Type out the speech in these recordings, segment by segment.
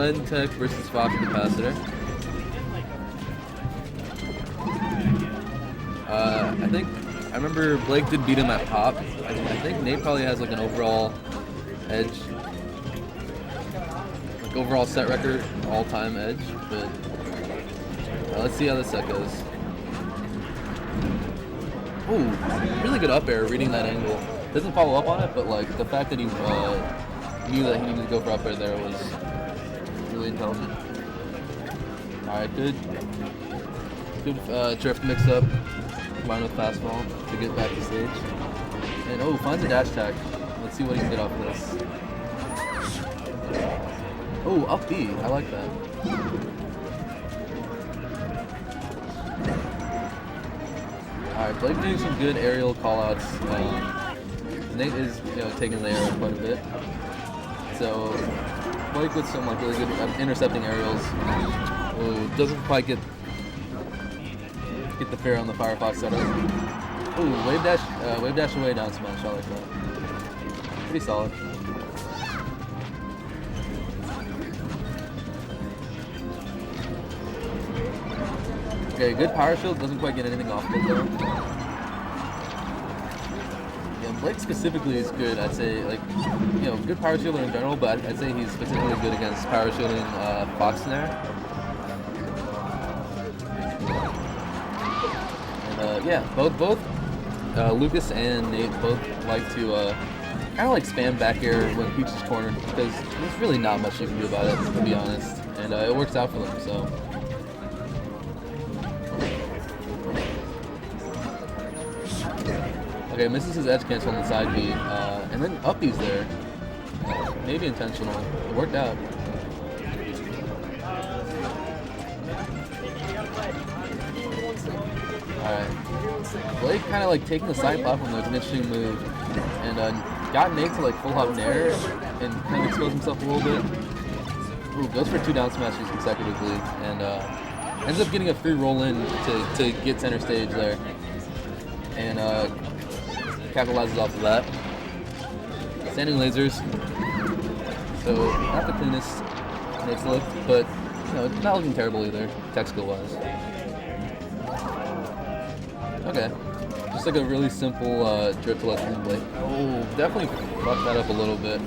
Blendtec versus FoxCapacitor. I remember Blake did beat him at Pop. I think Nate probably has like an overall edge, like overall set record, all-time edge. But let's see how this set goes. Ooh, really good up air, reading that angle. Doesn't follow up on it, but like the fact that he knew that he needed to go for up air there was really intelligent. All right, good drift mix up, combined with fastball to get back to stage. And oh, finds a dash attack. Let's see what he can get off this. Oh, up B. I like that. Alright, Blake doing some good aerial callouts. Nate is, taking the aerial quite a bit. So Blake with some like really good intercepting aerials. Ooh, doesn't quite get the fair on the Firefox setup. Ooh, wave dash away down smash. I like that. Pretty solid. Okay, good power shield, doesn't quite get anything off it though. Yeah, Blake specifically is good, I'd say, like, good power shielder in general, but I'd say he's particularly good against power shielding Fox Snare. And yeah, both Lucas and Nate both like to kind of like spam back air when Peach is cornered, because there's really not much you can do about it, to be honest, and it works out for them, so. Okay, misses his edge cancel on the side B, and then up B's there. Maybe intentional. It worked out. Alright. Blake kind of like taking the side platform there was an interesting move, and got Nate to like full hop nair and kind of expose himself a little bit. Ooh, goes for 2 down smashes consecutively, and ends up getting a free roll in to get center stage there. And capitalizes off of that. Standing lasers. So not the cleanest Nate's look, but not looking terrible either, tech skill wise. Okay. Just like a really simple drip to left Blake. Oh, definitely fucked that up a little bit.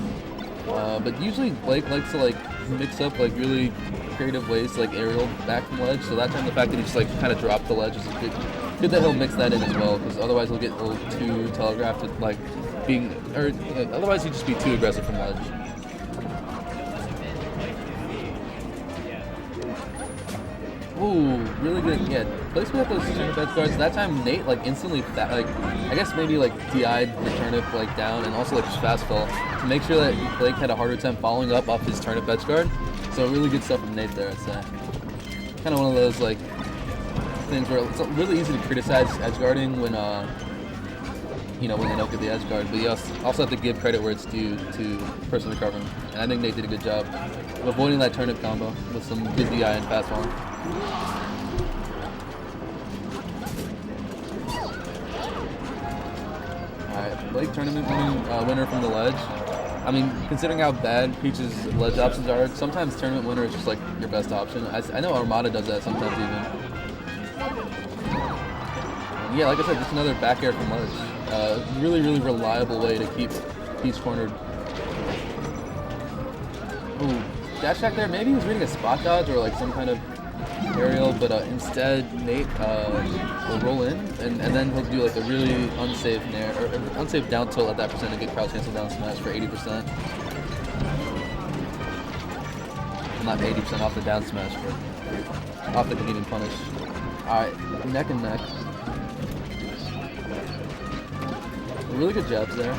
But usually Blake likes to like mix up like really creative ways to like aerial back from ledge. So that time the fact that he just like kind of dropped the ledge is good that he'll mix that in as well, because otherwise he'll get a little too telegraphed at like being, or otherwise he'd just be too aggressive from ledge. Ooh, really good. Yeah, placement of those turnip edge guards. That time Nate like instantly I guess maybe like DI'd the turnip like down and also like just fast fell to make sure that Blake had a harder time following up off his turnip edge guard. So really good stuff from Nate there, I'd say. Kind of one of those like things where it's really easy to criticize edge guarding when when they don't get the edge guard, but you also have to give credit where it's due to the person recovering. And I think Nate did a good job of avoiding that turnip combo with some good DI and fast falling. Alright, Blake tournament winner from the ledge. I mean, considering how bad Peach's ledge options are, sometimes tournament winner is just like your best option. I know Armada does that sometimes even. Yeah, like I said, just another back air from ledge. Really, really reliable way to keep Peach cornered. Ooh, dash attack there. Maybe he was reading a spot dodge or like some kind of aerial, but instead Nate will roll in, and then he'll do like a really unsafe nair, or unsafe down tilt at that percent to get crouch cancel down smash for 80%. Well, not 80% off the down smash, but off the convenient punish. Alright, neck and neck. Really good jabs there.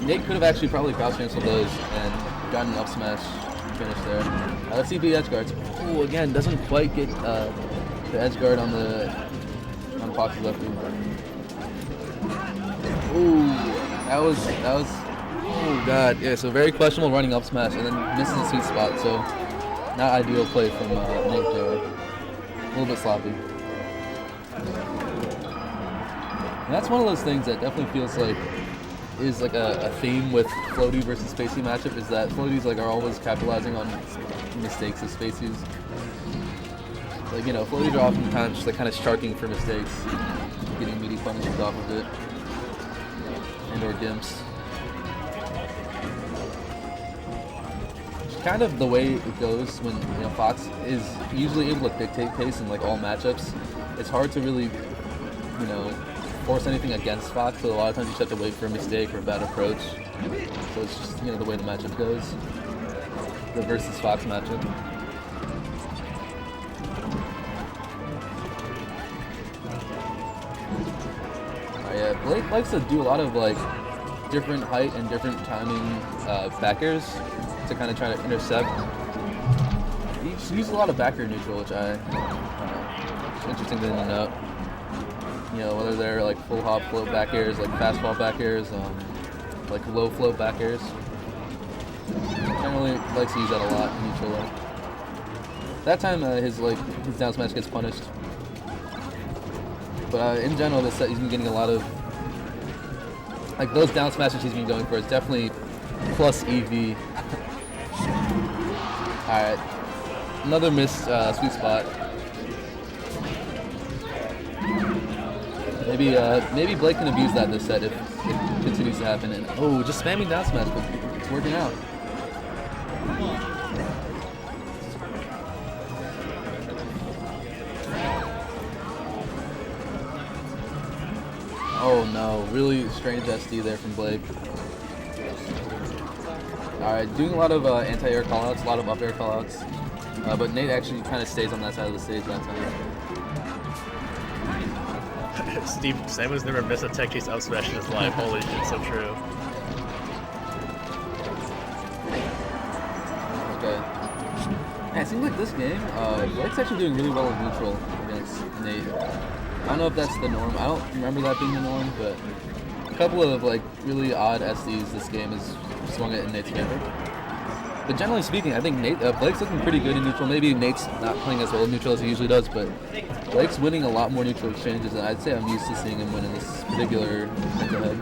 Nate could have actually probably crouch canceled those and gotten an up smash finish there. Let's see the edge guards. Ooh, again, doesn't quite get the edge guard on Fox's lefty. Ooh, that was oh god, yeah. So very questionable running up smash and then misses the sweet spot. So not ideal play from Nate there. A little bit sloppy. And that's one of those things that definitely feels like is like a theme with floaty versus spacey matchup is that floaties like are always capitalizing on mistakes of spaceys. Like, you know, floaties are oftentimes just like kind of sharking for mistakes, getting meaty punishes off of it, and or dimps. Kind of the way it goes when, you know, Fox is usually able to dictate pace in like all matchups. It's hard to really, you know, force anything against Fox, so a lot of times you just have to wait for a mistake or a bad approach. So it's just, you know, the way the matchup goes. The versus Fox matchup. Yeah, Blake likes to do a lot of like different height and different timing back airs to kind of try to intercept. He uses a lot of back air neutral, which it's interesting thing to note. You know, whether they're like full hop float back airs, like fastball back airs, like low flow back airs. Generally likes to use that a lot in neutral low. That time his down smash gets punished. But in general, this set he's been getting a lot of, like those down smashes he's been going for is definitely plus EV. Alright, another missed sweet spot. Maybe Blake can abuse that this set if it continues to happen. And oh, just spamming down smash, but it's working out. Oh no, really strange SD there from Blake. Alright, doing a lot of anti-air callouts, a lot of up air callouts. But Nate actually kind of stays on that side of the stage that time. Steve, Samuel's never missed a tech chase up smash in his life. Holy shit, so true. Okay. Man, it seems like this game, Blake's actually doing really well in neutral against Nate. I don't know if that's the norm. I don't remember that being the norm, but a couple of like really odd SDs this game has swung it in Nate's favor. But generally speaking, I think Blake's looking pretty good in neutral. Maybe Nate's not playing as well in neutral as he usually does, but Blake's winning a lot more neutral exchanges, and I'd say I'm used to seeing him win in this particular head-to-head.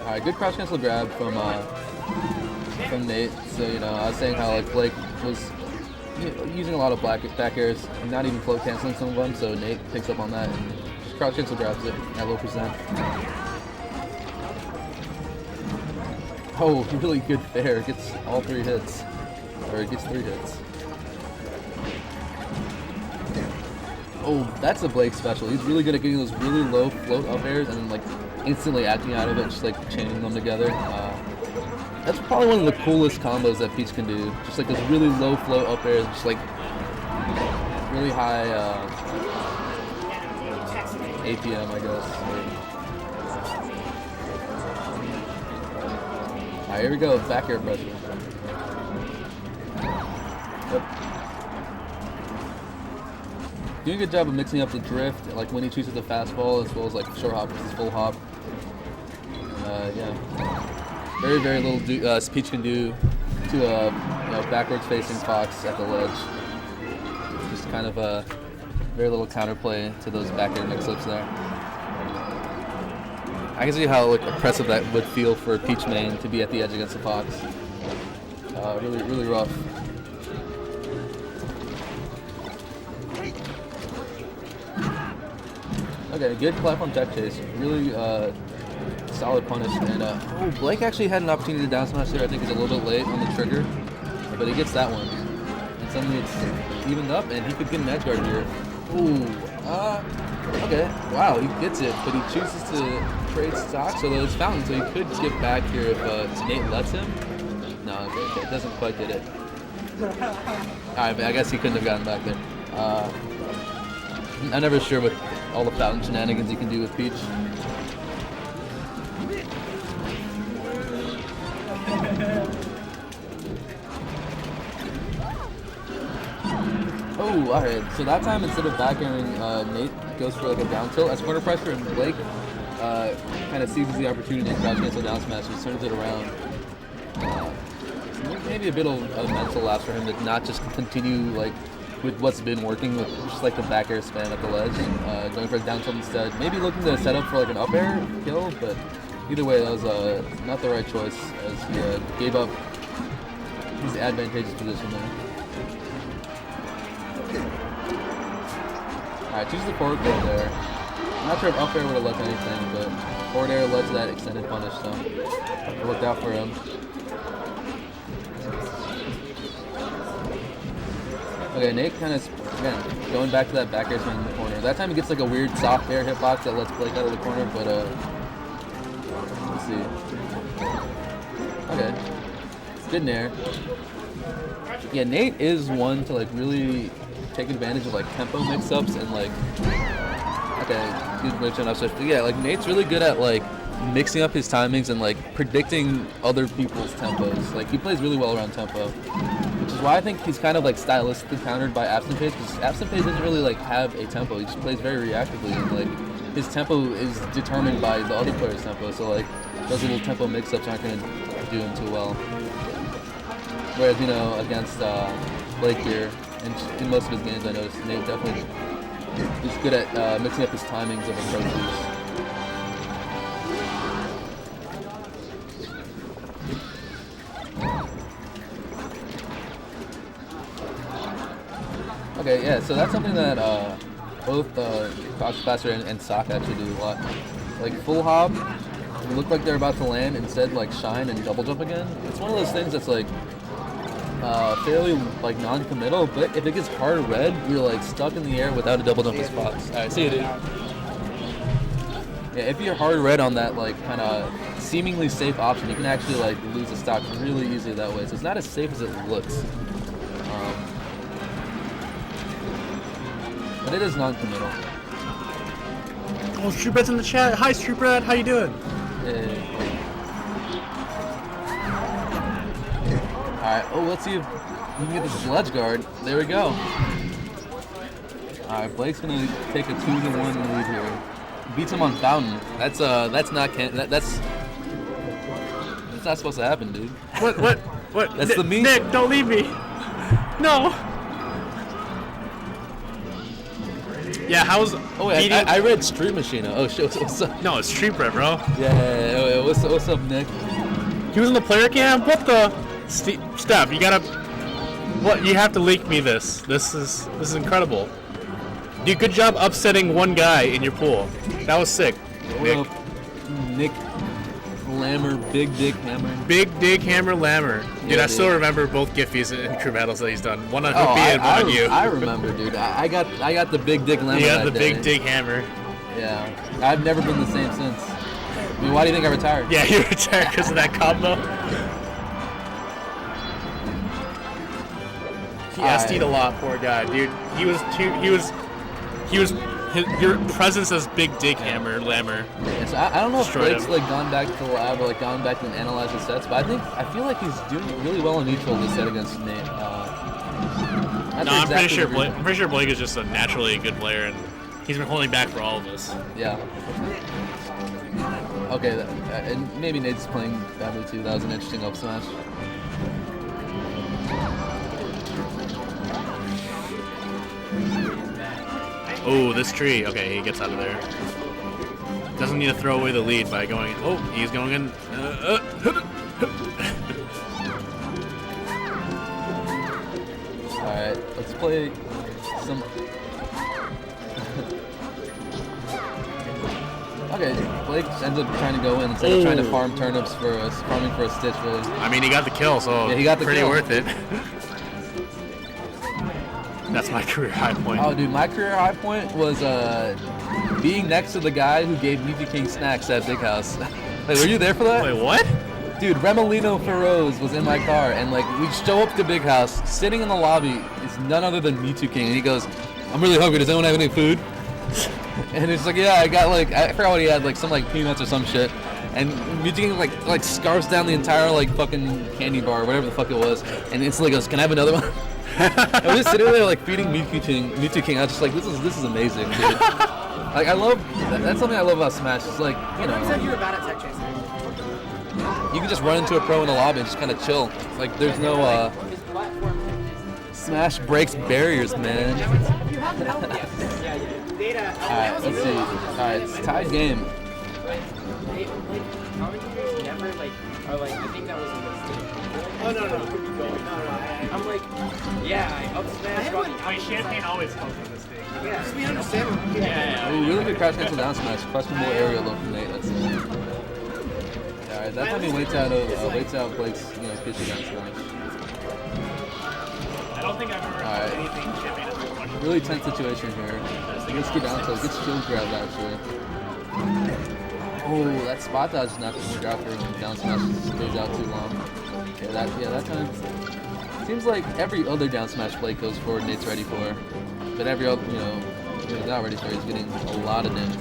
Alright, good cross cancel grab from Nate. So, you know, I was saying how like Blake was using a lot of back airs, not even float canceling some of them, so Nate picks up on that and just cross cancel grabs it at low percent. Oh, really good fair. Gets all 3 hits. Or it gets 3 hits. Oh, that's a Blake special. He's really good at getting those really low float up airs and then like instantly acting out of it, just like chaining them together. That's probably one of the coolest combos that Peach can do. Just like those really low float up airs, just like really high APM, I guess. Alright, here we go, back air pressure. Yep. Doing a good job of mixing up the drift, like when he chooses the fastball, as well as like short hop versus full hop. Yeah. Very, very little Peach can do to you know, backwards facing Fox at the ledge. Just kind of a very little counterplay to those back air mix-ups there. I can see how like oppressive that would feel for Peach main to be at the edge against the Fox. Really, really rough. Okay, good platform tech chase. Really solid punish. And oh, Blake actually had an opportunity to down smash there. I think he's a little bit late on the trigger, but he gets that one. And suddenly it's evened up, and he could get an edge guard here. Ooh, okay. Wow, he gets it, but he chooses to trade stock, so that it's fountain, so he could get back here if Nate lets him. No, okay, it doesn't quite get it. Alright, I guess he couldn't have gotten back there. I'm never sure what all the fountain shenanigans you can do with Peach. Oh, alright, so that time instead of back airing, Nate goes for like a down tilt as corner pressure, and Blake kind of seizes the opportunity and crouch cancel down smash, just turns it around. Maybe a bit of a mental lapse for him to not just continue like with what's been working with just like the back air spam at the ledge, going for a down tilt instead. Maybe looking to set up for like an up air kill, but either way, that was not the right choice as he gave up his advantageous position there. Alright, chooses the forward kill there. I'm not sure if up air would have left anything, but forward air led to that extended punish, so it worked out for him. Okay, Nate kind of, again, going back to that back air swing in the corner. That time he gets like a weird soft air hitbox that lets Blake out of the corner, but let's see. Okay, good nair. Yeah, Nate is one to like really take advantage of like tempo mix-ups and like, okay, good glitch on upswitch. But yeah, like Nate's really good at like mixing up his timings and like predicting other people's tempos. Like he plays really well around tempo, which is why I think he's kind of like stylistically countered by Absent Phase, because Absent Phase doesn't really like have a tempo. He just plays very reactively, and like his tempo is determined by the other player's tempo. So like those little tempo mix-ups aren't going to do him too well. Whereas, you know, against Blake here, and in most of his games I noticed Nate definitely is good at mixing up his timings of approaches. Okay, yeah, so that's something that both FoxCapacitor and Sock actually do a lot. Like full hop, look like they're about to land, instead like shine and double jump again. It's one of those things that's like fairly like non-committal, but if it gets hard red, you're like stuck in the air without a double jump as Fox. Alright, see you, dude. Yeah, if you're hard red on that like kind of seemingly safe option, you can actually like lose a stock really easily that way. So it's not as safe as it looks. But it is non-committal. Oh, Streetbread's in the chat. Hi, Streetbread. How you doing? Yeah. Alright, oh, let's see if we can get this ledge guard. There we go. Alright, Blake's gonna take a 2-1 lead here. Beats him on Fountain. That's not that's not supposed to happen, dude. What? That's the meme. Nick, don't leave me. No. Yeah, how's... Oh, wait, I read Street Machine. Oh, shit, what's up? No, it's Streetbread, bro. Yeah, what's up, Nick? He was in the player cam? What the... Steph, you gotta... What? You have to leak me this. This is incredible. Dude, good job upsetting one guy in your pool. That was sick, Nick. Nick Lammer, Big Dick Hammer. Big Dick Hammer Lammer. Dude, Yeah, I still remember both Giphies and crew battles that he's done. One on Hoopy and one on you. I remember, dude. I got the Big Dick Lammer. You got that the day. Big Dick Hammer. Yeah. I've never been the same since. I mean, why do you think I retired? Yeah, you retired because of that combo. He SD'd a lot, poor guy, dude. Your presence as Big Dick Hammer, Lammer. Yeah, so I don't know if destroyed Blake's him. like gone back to the lab or like gone back and analyzed his sets, but I feel like he's doing really well in neutral this set against Nate. I'm pretty sure Blake is just a naturally good player, and he's been holding back for all of us. Yeah. Okay, and maybe Nate's playing badly too. That was an interesting up smash. Oh, this tree. Okay, he gets out of there. Doesn't need to throw away the lead by going. Oh, he's going in. Alright, let's play some... Okay, Blake ends up trying to go in instead of trying to farm turnips farming for a stitch, really. I mean, he got the kill, so yeah, he got the pretty kill. worth it. That's my career high point. Oh, dude, my career high point was being next to the guy who gave Meepy King snacks at Big House. Like, were you there for that? Wait, what? Dude, Remolino Feroz was in my car, and like we show up to Big House, sitting in the lobby is none other than Mewtwo King, and he goes, "I'm really hungry. Does anyone have any food?" And it's like, yeah, I got like I forgot what he had, like some like peanuts or some shit. And Mewtwo King like scarfs down the entire like fucking candy bar or whatever the fuck it was, and instantly goes, "Can I have another one?" I was just sitting there like feeding Mewtwo King. I was just like, this is amazing, dude. Like I love that's something I love about Smash. It's like, you know, You said you were bad at tech chasing. you can just run into a pro in the lobby and just kind of chill. Like there's no His platform smash breaks barriers, man. Alright, let's see. Alright, it's tied game. I think that was a mistake. Oh, no. I'm like, yeah, I up smash. My champagne always comes with this thing. Yeah, just be understandable. Yeah. Oh, really good crouch cancel down smash. Questionable aerial low from Nate. That's it. Alright, that time he waits out Blake's, pitchy down smash. I don't think I've ever had anything champagne as a question. Really tense situation here. Risky down tilt. Gets shield grabbed actually. Oh, that spot dodge is not going to work out for him. Down smash stays out too long. Yeah, that time. Seems like every other down smash Blake goes for Nate's ready for. But every other, he's not ready for, he's getting a lot of damage.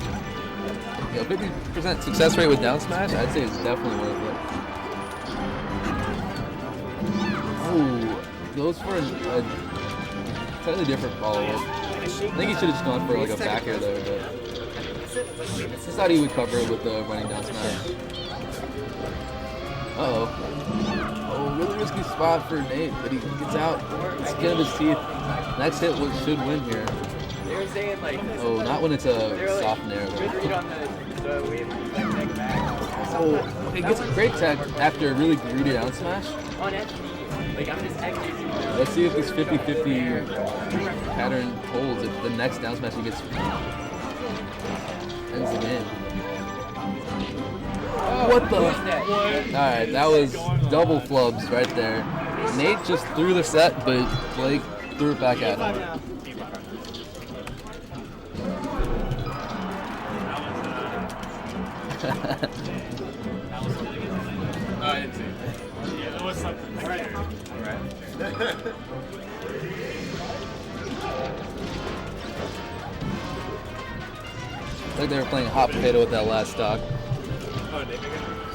50% success rate with down smash, I'd say it's definitely worth it. Oh, goes for a slightly different follow-up. I think he should have just gone for like a back air there, but just thought he would cover it with the running down smash. Uh-oh. Oh, really risky spot for Nate, but he gets out. Skin of his teeth. Next hit should win here. They were saying Oh, not when it's a soft nair though. Good read on the wave back. Oh, he gets a great tech after a really greedy down smash. On SD, I'm just executing. Let's see if this 50-50 pattern holds. If the next down smash he gets ends the game. What the? Alright, that was double flubs right there. Nate just threw the set, but Blake threw it back at him. I didn't see. Yeah, there was something. Alright. Like they were playing hot potato with that last stock.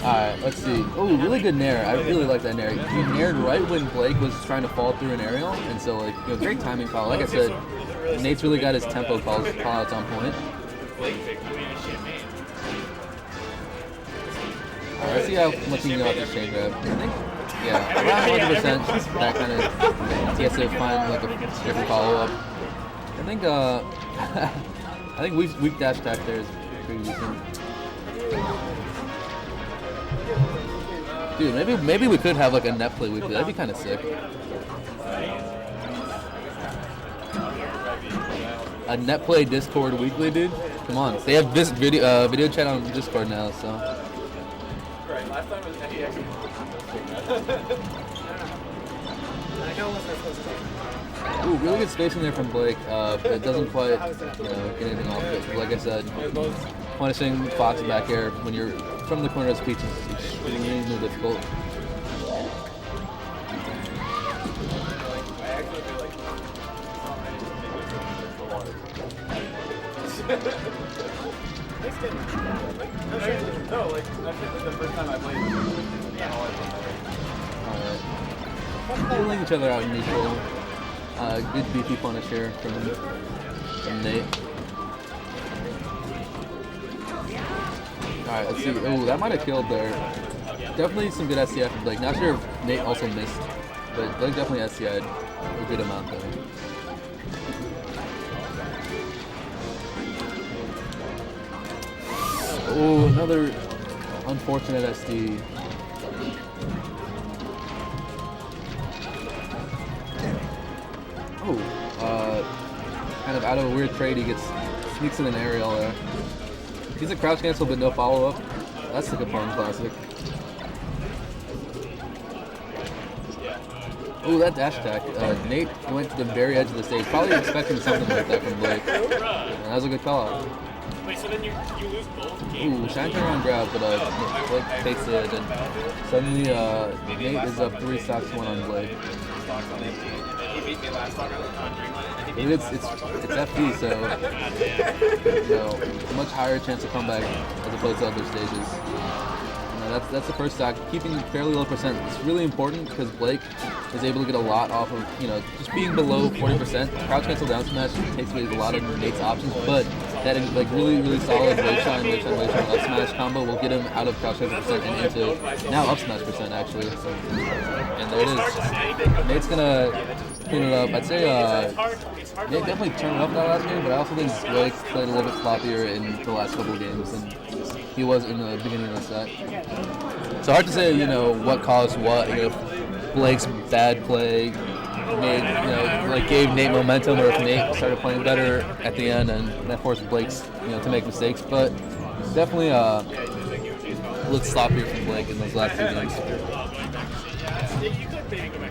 Alright, let's see. Oh, really good nair. I really like that nair. He naired right when Blake was trying to fall through an aerial, and so great timing call. Like I said, Nate's really got his tempo call outs on point. Alright, let's see how much he can get off this chain grab. I think, around 100%. That kind of TSI find like a different follow up. I think weak dash attack there is pretty decent. Dude, maybe we could have like a net play weekly. That'd be kind of sick. A net play Discord weekly, dude. Come on, they have this video chat on Discord now, so. Right, last time was NEX. Ooh, really good spacing there from Blake, but it doesn't quite, get anything off it. Like I said, punishing Fox back air when you're from the corner of his peach is extremely difficult. No, that's the first time I played. Alright. Pulling each other out in neutral. Good beefy punish here from Nate. Alright, let's see. Oh, that might have killed there. Definitely some good SCI from Blake. Not sure if Nate also missed, but Blake definitely SCI'd a good amount there. Oh, another unfortunate SD. Oh, kind of out of a weird trade, he sneaks in an aerial there. He's a crouch cancel, but no follow-up. That's the Capone classic. Oh, that dash attack. Nate went to the very edge of the stage, probably expecting something like that from Blake. And that was a good call out. Wait, so then you lose both games? Ooh, shine turn around grab, but Blake takes it, and suddenly Nate is up 3 stocks to 1 on Blake. It's FD, so much higher chance of comeback as opposed to other stages. That's the first stock. Keeping fairly low percent. It's really important because Blake is able to get a lot off of just being below 40%. Crouch cancel down smash takes away a lot of Nate's options, but that like really solid wave shot up smash combo will get him out of crouch 50% and into now up smash percent actually. And there it is. Nate's gonna clean it up. I'd say Nate definitely turned it up that last game, but I also think Blake played a little bit sloppier in the last couple of games than he was in the beginning of the set. So hard to say, what caused what. Blake's bad play gave Nate momentum, or if Nate started playing better at the end, and that forced Blake's to make mistakes. But definitely looked sloppier from Blake in those last 2 games.